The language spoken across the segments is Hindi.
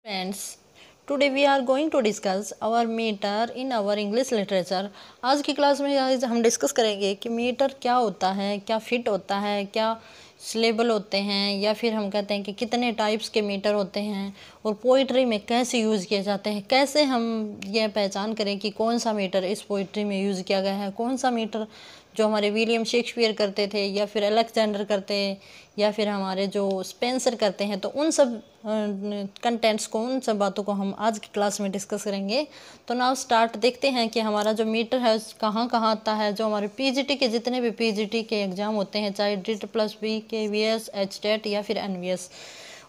Friends, today we are going to discuss our meter in our English literature। आज की क्लास में आज हम डिस्कस करेंगे कि मीटर क्या होता है, क्या फिट होता है, क्या सिलेबल होते हैं, या फिर हम कहते हैं कि कितने टाइप्स के मीटर होते हैं और पोइट्री में कैसे यूज़ किए जाते हैं। कैसे हम यह पहचान करें कि कौन सा मीटर इस पोइट्री में यूज़ किया गया है, कौन सा मीटर जो हमारे विलियम शेक्सपियर करते थे या फिर अलेक्जेंडर करते या फिर हमारे जो स्पेंसर करते हैं। तो उन सब कंटेंट्स को, उन सब बातों को हम आज की क्लास में डिस्कस करेंगे। तो नाउ स्टार्ट देखते हैं कि हमारा जो मीटर है कहाँ कहाँ आता है। जो हमारे पीजीटी के जितने भी पीजीटी के एग्ज़ाम होते हैं, चाहे DIT+B, KVS, HTET या फिर NVS,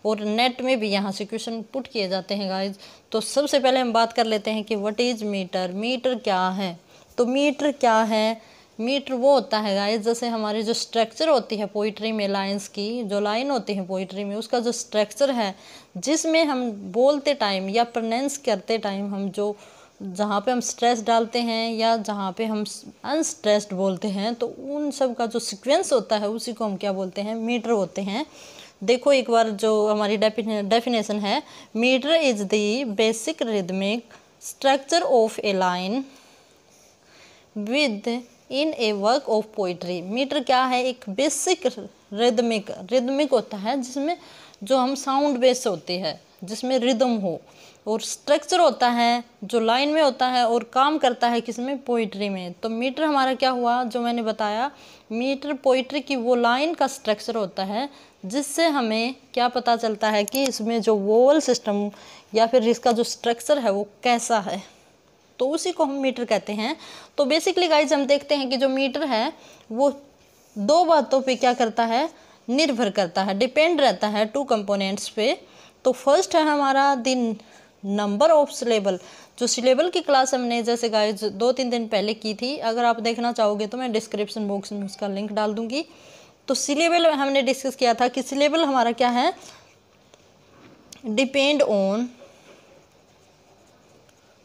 और नेट में भी यहाँ से क्वेश्चन पुट किए जाते हैं गाइज। तो सबसे पहले हम बात कर लेते हैं कि व्हाट इज़ मीटर। मीटर क्या है? तो मीटर क्या है? मीटर वो होता है गाइस, जैसे हमारी जो स्ट्रक्चर होती है पोइट्री में, लाइंस की जो लाइन होती है पोइट्री में, उसका जो स्ट्रक्चर है जिसमें हम बोलते टाइम या प्रोनाउंस करते टाइम हम जो जहाँ पे हम स्ट्रेस डालते हैं या जहाँ पे हम अनस्ट्रेस्ड बोलते हैं, तो उन सब का जो सीक्वेंस होता है उसी को हम क्या बोलते हैं? मीटर होते हैं। देखो एक बार जो हमारी डेफिनेशन है, meter is the basic rhythmic structure of a line within a work of poetry. Meter क्या है? एक बेसिक रिदमिक होता है जिसमें जो हम साउंड बेस होती है, जिसमें रिदम हो, और स्ट्रक्चर होता है जो लाइन में होता है और काम करता है किसमें? पोइट्री में। तो मीटर हमारा क्या हुआ? जो मैंने बताया, मीटर पोइट्री की वो लाइन का स्ट्रक्चर होता है जिससे हमें क्या पता चलता है कि इसमें जो वोवल सिस्टम या फिर इसका जो स्ट्रक्चर है वो कैसा है, तो उसी को हम मीटर कहते हैं। तो बेसिकली गाइज हम देखते हैं कि जो मीटर है वो दो बातों पे क्या करता है? निर्भर करता है, डिपेंड रहता है, टू कंपोनेंट्स पे। तो फर्स्ट है हमारा द नंबर ऑफ सिलेबल। जो सिलेबल की क्लास हमने जैसे गाइज 2-3 दिन पहले की थी, अगर आप देखना चाहोगे तो मैं डिस्क्रिप्शन बॉक्स में उसका लिंक डाल दूंगी। तो सिलेबल हमने डिस्कस किया था कि सिलेबल हमारा क्या है? Depend on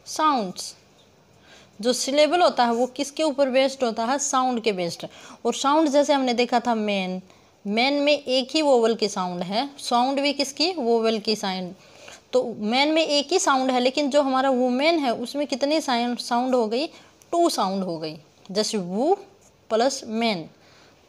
sounds. जो सिलेबल होता है वो किसके ऊपर बेस्ड होता है? साउंड के बेस्ड। और साउंड जैसे हमने देखा था, मेन में एक ही वोवल की साउंड है, साउंड भी किसकी? वोवल की साउंड। तो मेन में एक ही साउंड है, लेकिन जो हमारा वुमेन है उसमें कितनी साउंड हो गई? 2 साउंड हो गई, जैसे वू प्लस मैन।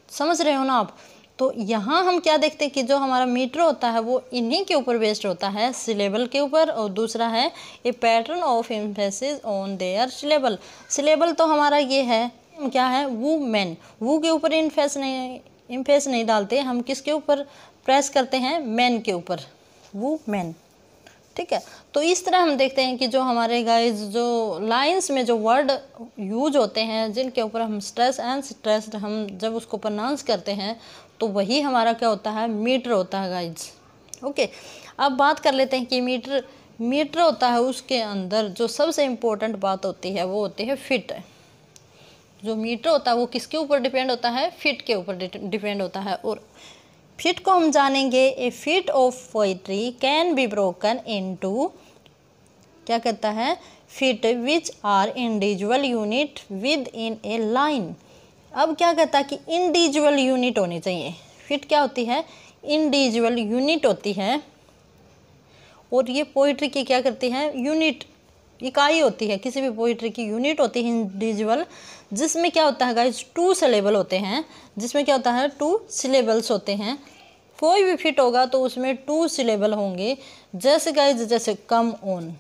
समझ रहे हो ना आप? तो यहाँ हम क्या देखते हैं कि जो हमारा मीटर होता है वो इन्हीं के ऊपर बेस्ड होता है, सिलेबल के ऊपर। और दूसरा है a pattern of emphasis on their syllable. Syllable तो हमारा ये है, क्या है? वू मैन। वू के ऊपर इम्फेस नहीं डालते हम, किसके ऊपर प्रेस करते हैं? मैन के ऊपर, वू मैन। ठीक है। तो इस तरह हम देखते हैं कि जो हमारे गाइज जो लाइंस में जो वर्ड यूज होते हैं जिनके ऊपर हम स्ट्रेस एंड स्ट्रेस्ड हम जब उसको प्रोनाउंस करते हैं, तो वही हमारा क्या होता है? मीटर होता है गाइज। ओके, अब बात कर लेते हैं कि मीटर होता है, उसके अंदर जो सबसे इम्पोर्टेंट बात होती है वो होती है फिट। जो मीटर होता है वो किसके ऊपर डिपेंड होता है? फिट के ऊपर डिपेंड होता है। और फिट को हम जानेंगे, a feet of poetry can be broken into, क्या कहता है? Feet which are individual unit within a line. अब क्या कहता है कि इंडिविजुअल यूनिट होनी चाहिए। फिट क्या होती है? इंडिविजुअल यूनिट होती है। और ये पोइट्री की क्या करती है? यूनिट, इकाई होती है। किसी भी पोइट्री की यूनिट होती है इंडिविजुअल, जिसमें क्या होता है गाइज? 2 सिलेबल होते हैं। जिसमें क्या होता है? 2 सिलेबल्स होते हैं। कोई भी फिट होगा तो उसमें 2 सिलेबल होंगे। जैसे गाइज, जैसे कम ऑन,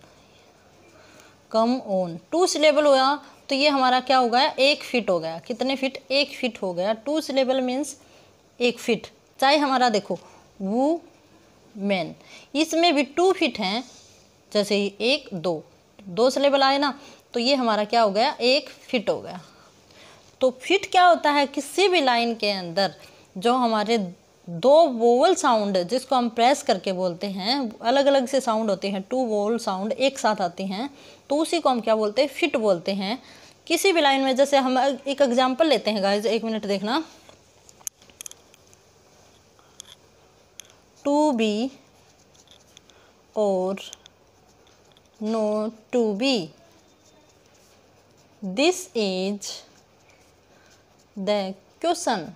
2 सिलेबल हुआ तो ये हमारा क्या हो गया? 1 फिट हो गया। कितने फिट? 1 फिट हो गया। 2 सिलेबल मीन्स 1 फिट। चाहे हमारा देखो वू मैन, इसमें भी 2 फिट हैं। जैसे 1 2 सिलेबल आए ना, तो ये हमारा क्या हो गया? 1 फिट हो गया। तो फिट क्या होता है? किसी भी लाइन के अंदर जो हमारे 2 वोवल साउंड जिसको हम प्रेस करके बोलते हैं, अलग अलग से साउंड होते हैं, 2 वोवल साउंड एक साथ आती हैं, तो उसी को हम क्या बोलते हैं? फिट बोलते हैं। किसी भी लाइन में, जैसे हम एक एग्जांपल लेते हैं गाइज, 1 मिनट देखना। टू बी और no to be, this is the question.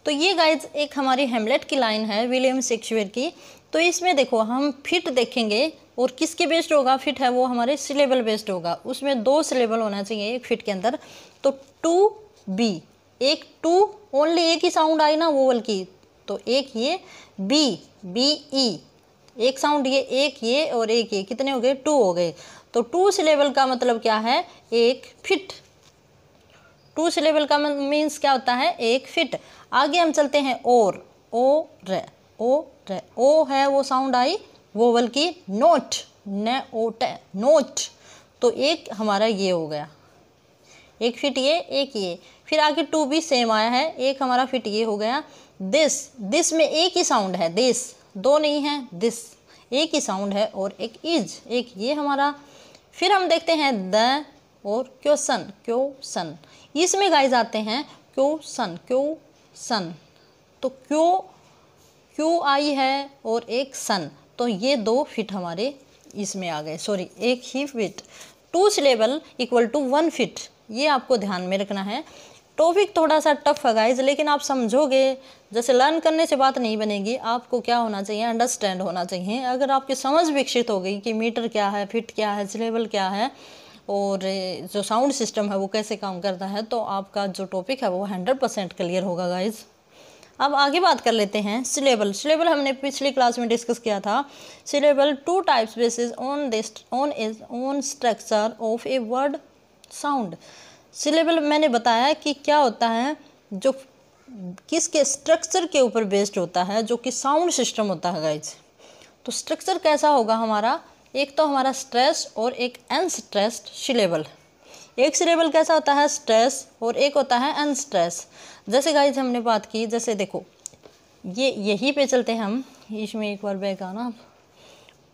तो ये गाइज एक हमारी हेमलेट की लाइन है, विलियम शेक्सपियर की। तो इसमें देखो हम फिट देखेंगे और किसके बेस्ड होगा, फिट है वो हमारे सिलेबल बेस्ड होगा। उसमें 2 सिलेबल होना चाहिए एक फिट के अंदर। तो टू बी, एक टू ओनली एक ही साउंड आई ना वोवल की, तो एक ये बी, बी ई, एक साउंड ये, एक ये और एक ये, कितने हो गए, 2 हो गए। तो 2 सिलेबल का मतलब क्या है, एक फिट। 2 सिलेबल का मीन्स क्या होता है, एक फिट। आगे हम चलते हैं और, ओ रे, ओ रे, ओ है वो साउंड आई वोवल की नोट, न ओट, नोट। तो एक हमारा ये हो गया, एक फिट ये, एक ये। फिर आगे टू भी सेम आया है, एक हमारा फिट ये हो गया। दिस, दिस में एक ही साउंड है, दिस, 2 नहीं है, दिस एक ही साउंड है, और एक इज, एक ये हमारा। फिर हम देखते हैं द और क्वेश्चन, क्वेश्चन। इसमें गाइज आते हैं क्वेश्चन, क्वेश्चन। तो क्यों आई है और एक सन, तो ये 2 फिट हमारे इसमें आ गए, सॉरी एक ही feet. 2 syllable equal to 1 feet, ये आपको ध्यान में रखना है। टॉपिक थोड़ा सा टफ है गाइज, लेकिन आप समझोगे, जैसे लर्न करने से बात नहीं बनेगी, आपको क्या होना चाहिए, अंडरस्टैंड होना चाहिए। अगर आपकी समझ विकसित हो गई कि मीटर क्या है, फिट क्या है, सिलेबल क्या है, और जो साउंड सिस्टम है वो कैसे काम करता है, तो आपका जो टॉपिक है वो 100% क्लियर होगा गाइज। अब आगे बात कर लेते हैं सिलेबल। सिलेबल हमने पिछली क्लास में डिस्कस किया था। Syllable 2 types basis on structure of a word sound. Syllable मैंने बताया कि क्या होता है, जो किसके स्ट्रक्चर के ऊपर बेस्ड होता है, जो कि साउंड सिस्टम होता है गाइज। तो स्ट्रक्चर कैसा होगा हमारा, एक तो हमारा स्ट्रेस और एक अनस्ट्रेस्ड सिलेबल। एक सिलेबल कैसा होता है, स्ट्रेस, और एक होता है अनस्ट्रेस। जैसे गाइज हमने बात की, जैसे देखो ये यहीं पे चलते हैं हम, इसमें एक बार बैक आना।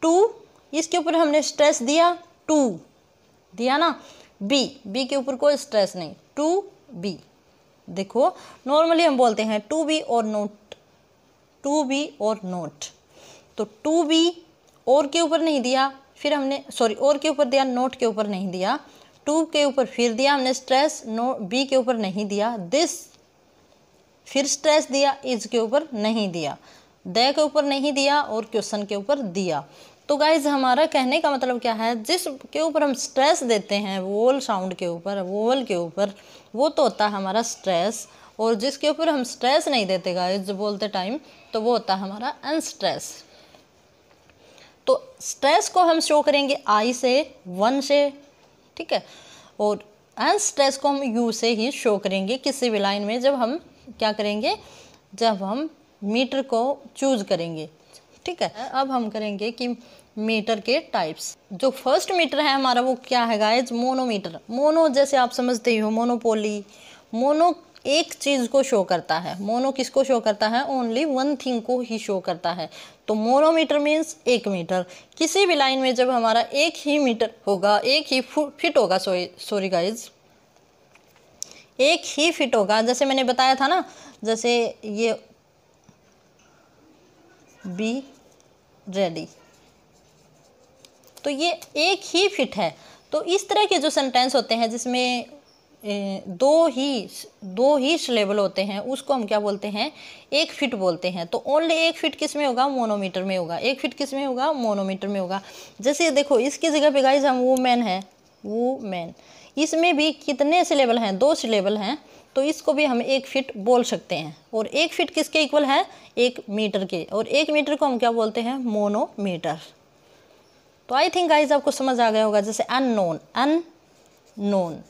2, इसके ऊपर हमने स्ट्रेस दिया, 2 दिया ना। बी के ऊपर कोई स्ट्रेस नहीं, 2 बी। देखो नॉर्मली हम बोलते हैं 2 बी और नोट, 2 बी और नोट। तो 2 बी और के ऊपर नहीं दिया, फिर हमने सॉरी और के ऊपर दिया, नोट के ऊपर नहीं दिया। 2 के ऊपर फिर दिया हमने स्ट्रेस, नो बी के ऊपर नहीं दिया। दिस फिर स्ट्रेस दिया, इज के ऊपर नहीं दिया, द के ऊपर नहीं दिया, और क्वेश्चन के ऊपर दिया। तो गाइज हमारा कहने का मतलब क्या है, जिस के ऊपर हम स्ट्रेस देते हैं वोवल साउंड के ऊपर, वोवल के ऊपर, वो तो होता है हमारा स्ट्रेस। और जिसके ऊपर हम स्ट्रेस नहीं देते गाइज बोलते टाइम, तो वो होता है हमारा अनस्ट्रेस। तो स्ट्रेस को हम शो करेंगे आई से, 1 से, ठीक है, और अनस्ट्रेस को हम यू से ही शो करेंगे किसी भी लाइन में, जब हम क्या करेंगे, जब हम मीटर को चूज करेंगे, ठीक है। अब हम करेंगे कि मीटर के टाइप्स। जो फर्स्ट मीटर है हमारा वो क्या है गाइज, मोनोमीटर। मोनो जैसे आप समझते ही हो, मोनोपोली, मोनो एक चीज़ को शो करता है। मोनो किसको शो करता है, ओनली 1 थिंग को ही शो करता है। तो मोनोमीटर मीन्स 1 मीटर। किसी भी लाइन में जब हमारा एक ही मीटर होगा, एक ही फिट होगा, सॉरी गाइज, एक ही फिट होगा। जैसे मैंने बताया था ना, जैसे ये बी रेडी, तो ये एक ही फिट है। तो इस तरह के जो सेंटेंस होते हैं जिसमें दो ही सिलेबल होते हैं, उसको हम क्या बोलते हैं, एक फिट बोलते हैं। तो ओनली एक फिट किस में होगा, मोनोमीटर में होगा। एक फिट किस में होगा, मोनोमीटर में होगा। जैसे देखो इसकी जगह पे गाइस हम वूमेन है, वूमेन, इसमें भी कितने सिलेबल हैं, 2 सिलेबल हैं। तो इसको भी हम एक फिट बोल सकते हैं। और एक फिट किसके इक्वल है, 1 मीटर के। और 1 मीटर को हम क्या बोलते हैं, मोनोमीटर। तो आई थिंक गाइज आपको समझ आ गया होगा। जैसे अननोन, अननोन,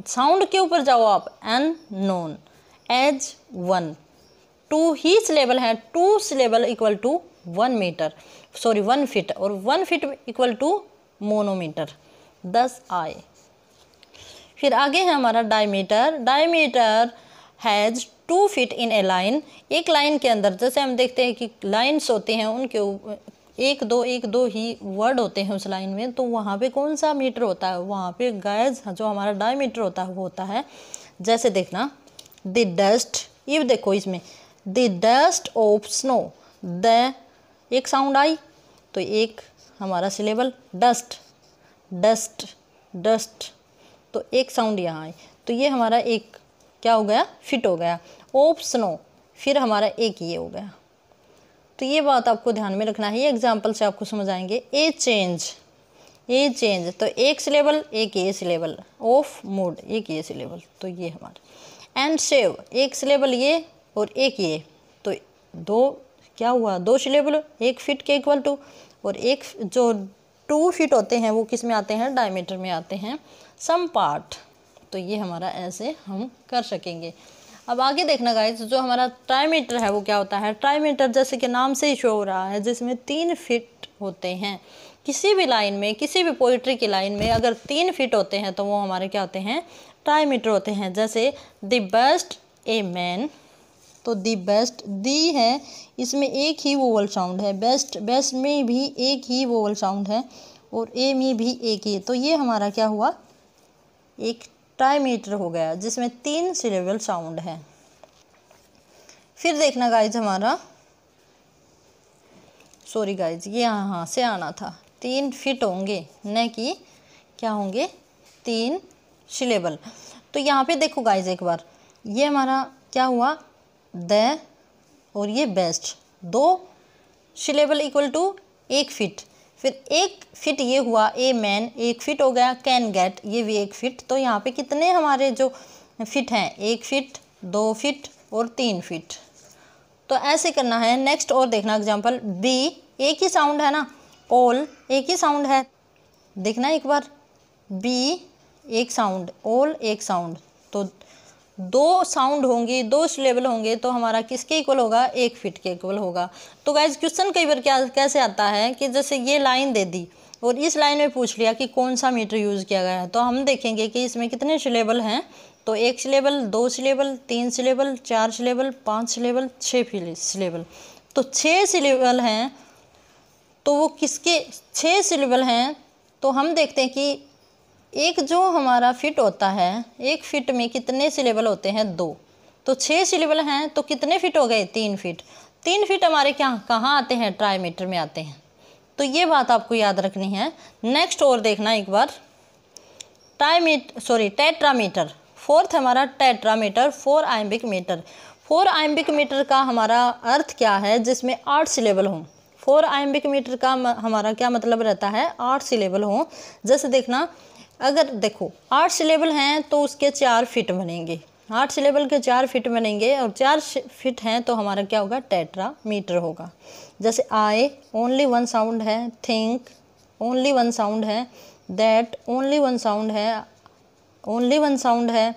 साउंड के ऊपर जाओ आप, अननोन, एज 1, 2 ही सिलेबल है, 2 syllable equal to 1 meter, sorry 1 feet, और 1 फिट इक्वल टू मोनोमीटर, 10 आए। फिर आगे है हमारा diameter. Diameter has 2 fit in a line. एक लाइन के अंदर जैसे हम देखते हैं कि लाइन्स होते हैं, उनके एक दो ही वर्ड होते हैं उस लाइन में, तो वहाँ पे कौन सा मीटर होता है, वहाँ पे गाइस जो हमारा डायमीटर होता है वो होता है, जैसे देखना, द डस्ट, ये देखो इसमें the dust of snow, the एक साउंड आई, तो एक हमारा सिलेबल डस्ट, डस्ट, डस्ट, तो एक साउंड यहाँ आई, तो ये हमारा एक क्या हो गया, फिट हो गया। ऑफ स्नो, फिर हमारा एक ये हो गया। तो ये बात आपको ध्यान में रखना है, ये एग्जाम्पल से आपको समझ आएंगे। ए चेंज, ए चेंज, तो एक सिलेबल, एक ये सिलेबल, ऑफ मूड, एक ये सिलेबल, तो ये हमारा। एंड सेव, एक सिलेबल ये और एक ये, तो दो क्या हुआ, दो सिलेबल, एक फिट के इक्वल टू, और एक जो 2 फिट होते हैं वो किस में आते हैं, डायमीटर में आते हैं, सम पार्ट। तो ये हमारा ऐसे हम कर सकेंगे। अब आगे देखना गाइस, जो हमारा ट्राईमीटर है वो क्या होता है। ट्राईमीटर जैसे कि नाम से ही शो हो रहा है, जिसमें 3 फिट होते हैं। किसी भी लाइन में, किसी भी पोइट्री की लाइन में अगर 3 फिट होते हैं तो वो हमारे क्या होते हैं, ट्राईमीटर होते हैं। जैसे द बेस्ट ए मैन, तो दी बेस्ट, दी है इसमें एक ही वोवल साउंड है, बेस्ट, बेस्ट में भी एक ही वोवल साउंड है, और ए में भी एक ही, तो ये हमारा क्या हुआ, एक ट्राईमीटर हो गया जिसमें 3 सिलेबल साउंड है। फिर देखना गाइज हमारा, सॉरी गाइज ये यहाँ से आना था, 3 फिट होंगे न कि क्या होंगे, 3 सिलेबल। तो यहाँ पे देखो गाइज एक बार, ये हमारा क्या हुआ, द और ये best, 2 syllable equal to 1 feet. फिर 1 फिट ये हुआ, ए मैन 1 फिट हो गया, कैन गेट ये भी 1 फिट। तो यहाँ पे कितने हमारे जो फिट हैं, 1 फिट, 2 फिट और 3 फिट। तो ऐसे करना है। नेक्स्ट और देखना एग्जांपल, बी एक ही साउंड है ना, ऑल एक ही साउंड है, देखना एक बार, बी एक साउंड, ऑल एक साउंड, तो 2 साउंड होंगी, 2 सिलेबल होंगे, तो हमारा किसके इक्वल होगा, 1 फिट के इक्वल होगा। तो गाइज क्वेश्चन कई बार क्या कैसे आता है कि जैसे ये लाइन दे दी और इस लाइन में पूछ लिया कि कौन सा मीटर यूज़ किया गया है, तो हम देखेंगे कि इसमें कितने सिलेबल हैं। तो 1 syllable, 2 syllable, 3 syllable, 4 syllable, 5 syllable, 6 syllable, तो 6 सिलेबल हैं। तो वो किसके 6 सिलेबल हैं, तो हम देखते हैं कि एक जो हमारा फिट होता है, 1 फिट में कितने सिलेबल होते हैं, 2, तो 6 सिलेबल हैं, तो कितने फिट हो गए, 3 फिट। 3 फिट हमारे क्या कहाँ आते हैं, ट्राईमीटर में आते हैं। तो ये बात आपको याद रखनी है। नेक्स्ट और देखना एक बार, टेट्रामीटर, 4th हमारा tetrameter, 4 iambic meter. 4 iambic meter का हमारा अर्थ क्या है, जिसमें 8 सिलेबल हों। 4 आइम्बिक मीटर का हमारा क्या मतलब रहता है, 8 सिलेबल हों। जैसे देखना, अगर देखो 8 सिलेबल हैं तो उसके 4 फिट बनेंगे, 8 सिलेबल के 4 फिट बनेंगे, और 4 फिट हैं तो हमारा क्या होगा, टेट्रामीटर होगा। जैसे आई ओनली 1 साउंड है, थिंक ओनली 1 साउंड है, दैट ओनली 1 साउंड है, ओनली 1 साउंड है,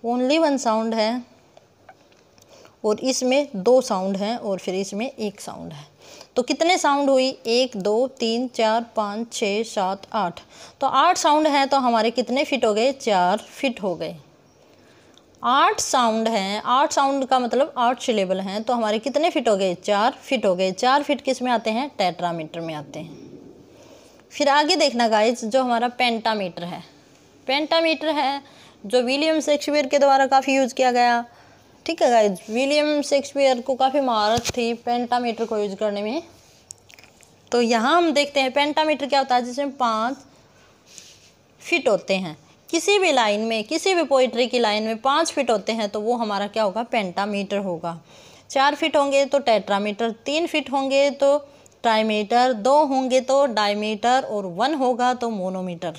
ओनली 1 साउंड है, और इसमें 2 साउंड हैं और फिर इसमें 1 साउंड है। तो कितने साउंड हुई, 1 2 3 4 5 6 7 8, तो 8 साउंड हैं, तो हमारे कितने फिट हो गए, 4 फिट हो गए। 8 साउंड हैं, 8 साउंड का मतलब 8 सिलेबल हैं, तो हमारे कितने फिट हो गए, 4 फिट हो गए। 4 फिट किस में आते हैं, टेट्रामीटर में आते हैं। फिर आगे देखना गाइज, जो हमारा पेंटामीटर है, पेंटामीटर है जो विलियम शेक्सपियर के द्वारा काफ़ी यूज़ किया गया। ठीक है गाइज, विलियम शेक्सपियर को काफ़ी महारत थी पेंटामीटर को यूज करने में। तो यहाँ हम देखते हैं पेंटामीटर क्या होता है, जिसमें 5 फिट होते हैं। किसी भी लाइन में, किसी भी पोइट्री की लाइन में 5 फिट होते हैं, तो वो हमारा क्या होगा, पेंटामीटर होगा। 4 फिट होंगे तो टेट्रामीटर, 3 फिट होंगे तो ट्राईमीटर, 2 होंगे तो डायमीटर, और 1 होगा तो मोनोमीटर।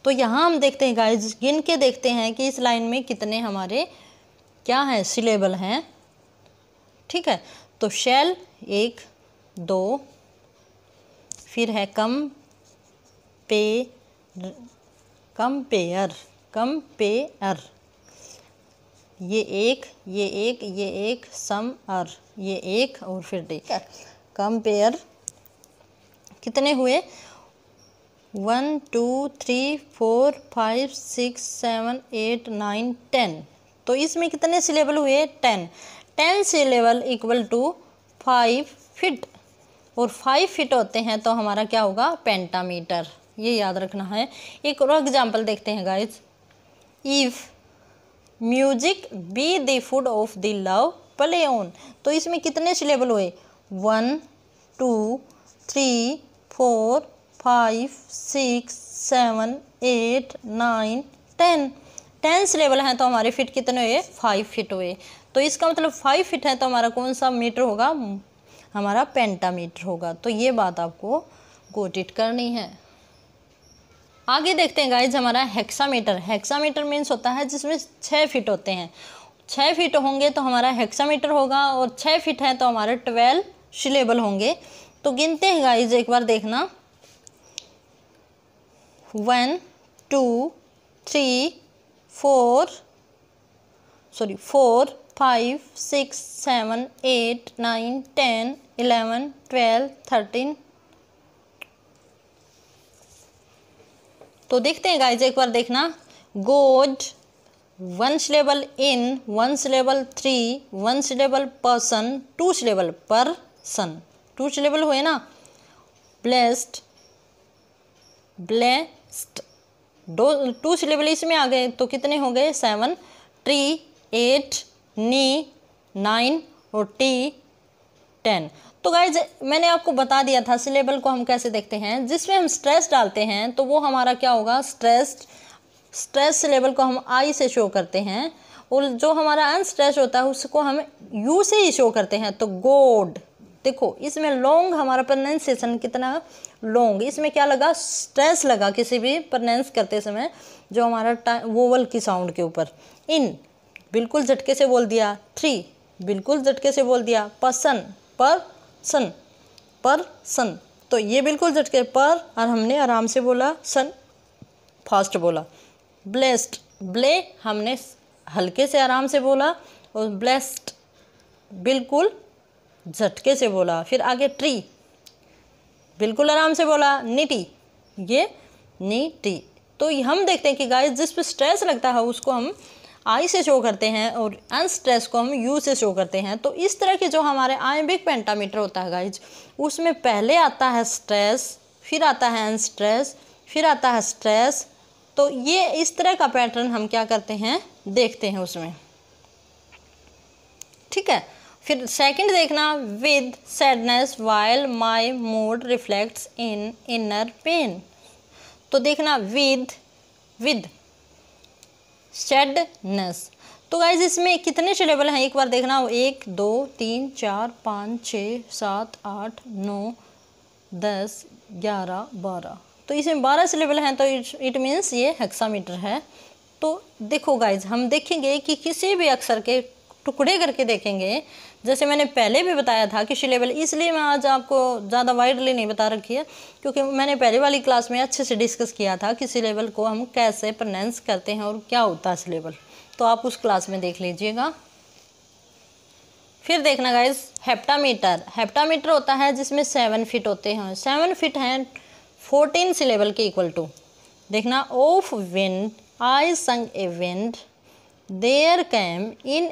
तो यहाँ हम देखते हैं गाइज, गिन के देखते हैं कि इस लाइन में कितने हमारे क्या हैं, सिलेबल हैं। ठीक है, तो शेल 1 2, फिर है कंपेयर, ये 1 ये 1 ये 1, सम अर ये 1, और फिर ठीक है, कंपेयर कितने हुए, 1 2 3 4 5 6 7 8 9 10, तो इसमें कितने सिलेबल हुए, 10 सिलेबल इक्वल टू 5 फिट, और 5 फिट होते हैं तो हमारा क्या होगा, पेंटामीटर। ये याद रखना है। एक और एग्जांपल देखते हैं guys, if music be the food of the love play on, तो इसमें कितने सिलेबल हुए, 1 2 3 4 5 6 7 8 9 10 सिलेबल हैं, तो हमारे फिट कितने हुए, 5 फिट हुए। तो इसका मतलब 5 फिट है तो हमारा कौन सा मीटर होगा, हमारा पेंटामीटर होगा। तो ये बात आपको गोट इट करनी है। आगे देखते हैं गाइज हमारा हेक्सामीटर। हेक्सामीटर मीन्स होता है जिसमें 6 फीट होते हैं। 6 फीट होंगे तो हमारा हेक्सामीटर होगा, और 6 फीट है तो हमारे 12 सिलेबल होंगे। तो गिनते हैं गाइज, एक बार देखना, 1 2 3 4 5 6 7 8 9 10 11 12 13। तो देखते हैं गाइज, एक बार देखना, गोड 1 सिलेबल इन, 1 syllable 3, 1 syllable person, 2 syllable person, 2 syllable हुए ना। ब्लेस्ड, ब्लेस्ड 2 सिलेबल इसमें आ गए तो कितने हो गए 7, ट्री 8, नी 9 और टी 10। तो गाइज मैंने आपको बता दिया था सिलेबल को हम कैसे देखते हैं, जिसमें हम स्ट्रेस डालते हैं तो वो हमारा क्या होगा, स्ट्रेस सिलेबल को हम आई से शो करते हैं, और जो हमारा अनस्ट्रेस होता है उसको हम यू से ही शो करते हैं। तो गोड, देखो इसमें लॉन्ग, हमारा प्रोनाउंसिएशन कितना लॉन्ग, इसमें क्या लगा, स्ट्रेस लगा किसी भी प्रोनाउंस करते समय, जो हमारा वोवल की साउंड के ऊपर। इन बिल्कुल झटके से बोल दिया, 3 बिल्कुल झटके से बोल दिया, पर्सन पर्सन, तो ये बिल्कुल झटके पर, और हमने आराम से बोला, सन फास्ट बोला। ब्लेस्ड, ब्ले हमने हल्के से आराम से बोला, और ब्लेस्ड बिल्कुल झटके से बोला। फिर आगे ट्री बिल्कुल आराम से बोला, नीटी, ये नीटी। तो हम देखते हैं कि गाइस जिस पे स्ट्रेस लगता है उसको हम आई से शो करते हैं, और अनस्ट्रेस को हम यू से शो करते हैं। तो इस तरह के जो हमारे आयम्बिक पेंटामीटर होता है गाइज, उसमें पहले आता है स्ट्रेस, फिर आता है अनस्ट्रेस, फिर आता है स्ट्रेस। तो ये इस तरह का पैटर्न हम क्या करते हैं, देखते हैं उसमें, ठीक है। फिर सेकंड देखना, with sadness while my mood reflects in inner pain. तो देखना विद सैडनेस। तो गाइज इसमें कितने सिलेबल हैं, एक बार देखना, 1 2 3 4 5 6 7 8 9 10 11 12। तो इसमें 12 सिलेबल हैं, तो इट मीन्स ये हेक्सामीटर है। तो देखो गाइज हम देखेंगे कि किसी भी अक्षर के टुकड़े करके देखेंगे, जैसे मैंने पहले भी बताया था कि सिलेबल, इसलिए मैं आज आपको ज़्यादा वाइडली नहीं बता रखी है, क्योंकि मैंने पहले वाली क्लास में अच्छे से डिस्कस किया था कि सिलेबल को हम कैसे प्रोनाउंस करते हैं और क्या होता है सिलेबल। तो आप उस क्लास में देख लीजिएगा। फिर देखना गाइज हेप्टामीटर। हेप्टामीटर होता है जिसमें 7 फीट होते हैं। 7 फीट हैं 14 सिलेबल के इक्वल टू। देखना, of wind I sang a wind, there came in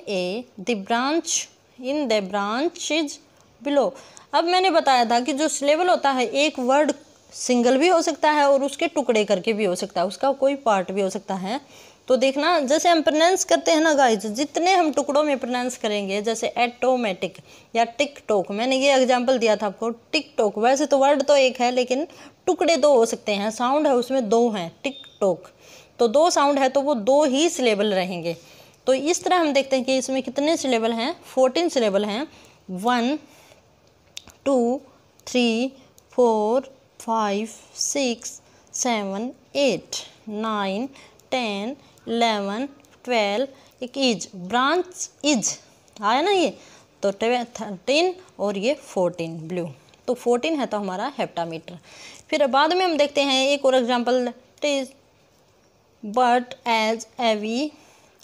the branches below. अब मैंने बताया था कि जो सिलेबल होता है, एक वर्ड सिंगल भी हो सकता है और उसके टुकड़े करके भी हो सकता है, उसका कोई पार्ट भी हो सकता है। तो देखना, जैसे हम प्रोनाउंस करते हैं ना गाइज, जितने हम टुकड़ों में प्रोनाउंस करेंगे, जैसे एटोमेटिक या टिक टोक, मैंने ये एग्जांपल दिया था आपको, टिक टोक। वैसे तो वर्ड तो एक है लेकिन टुकड़े 2 हो सकते हैं, साउंड है उसमें 2 हैं, टिक टोक। तो 2 साउंड है तो वो 2 ही सिलेबल रहेंगे। तो इस तरह हम देखते हैं कि इसमें कितने सिलेबल हैं, 14 सिलेबल हैं। 1 2 3 4 5 6 7 8 9 10 11 12, एक इज, ब्रांच इज आया ना ये, तो 13 और ये 14 ब्लू। तो 14 है तो हमारा हेप्टामीटर। फिर बाद में हम देखते हैं एक और example, but as ivy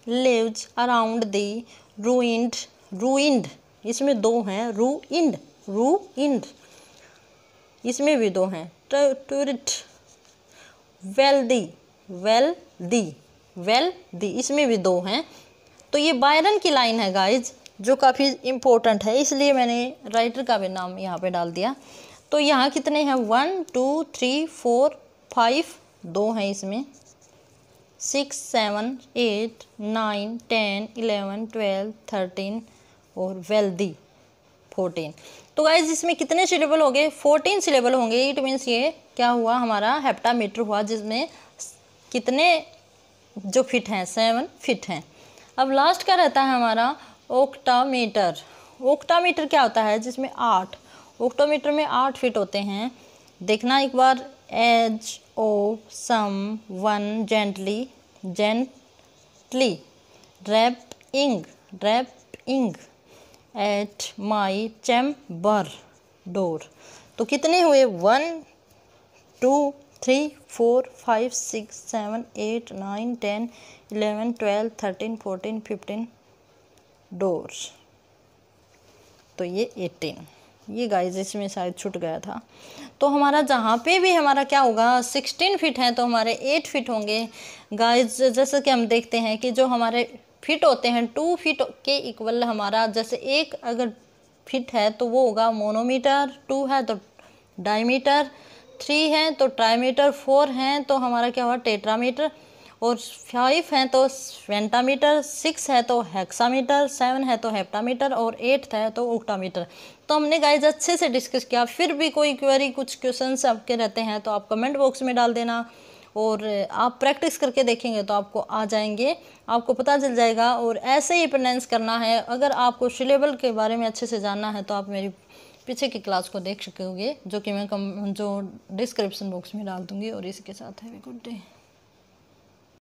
lives around the ruined, इसमें 2 हैं, रूइंड इसमें भी 2 हैं, टूरिट, वेल्दी इसमें भी 2 हैं। तो ये बायरन की लाइन है गाइज, जो काफ़ी इम्पोर्टेंट है, इसलिए मैंने राइटर का भी नाम यहाँ पे डाल दिया। तो यहाँ कितने हैं, 1 2 3 4 5, 2 हैं इसमें, 6 7 8 9 10 11 12 13 और वेल्दी 14। तो गाइज इसमें कितने सिलेबल हो गए, 14 सिलेबल होंगे। इट मीन्स ये क्या हुआ, हमारा हेप्टामीटर हुआ, जिसमें कितने जो फिट हैं, 7 फिट हैं। अब लास्ट का रहता है हमारा ओक्टामीटर। ओक्टामीटर क्या होता है, जिसमें 8 ऑक्टोमीटर में 8 फीट होते हैं। देखना एक बार, as of some one gently rapping at my chamber door. तो कितने हुए, 1 2 3 4 5 6 7 8 9 10 11 12 13 14 15 डोर्स। तो ये 18, ये गाइस इसमें शायद छूट गया था। तो हमारा जहाँ पे भी हमारा क्या होगा, 16 फीट है तो हमारे 8 फीट होंगे गाइस। जैसे कि हम देखते हैं कि जो हमारे फीट होते हैं 2 फीट के इक्वल हमारा, जैसे एक अगर फीट है तो वो होगा मोनोमीटर, 2 है तो डायमीटर, 3 है तो ट्राईमीटर, 4 हैं तो हमारा क्या हुआ टेट्रामीटर, और 5 हैं तो पेंटामीटर, 6 है तो हेक्सामीटर, 7 है तो हेप्टामीटर, और 8 है तो ऑक्टामीटर। तो हमने गाइज अच्छे से डिस्कस किया। फिर भी कोई क्वेरी, कुछ क्वेश्चंस आपके रहते हैं तो आप कमेंट बॉक्स में डाल देना, और आप प्रैक्टिस करके देखेंगे तो आपको आ जाएंगे, आपको पता चल जाएगा। और ऐसे ही प्रोनाउंस करना है। अगर आपको सिलेबल के बारे में अच्छे से जानना है तो आप मेरी पीछे की क्लास को देख सकोगे, जो कि मैं जो डिस्क्रिप्शन बॉक्स में डाल दूँगी। और इसी के साथ हैव अ गुड डे।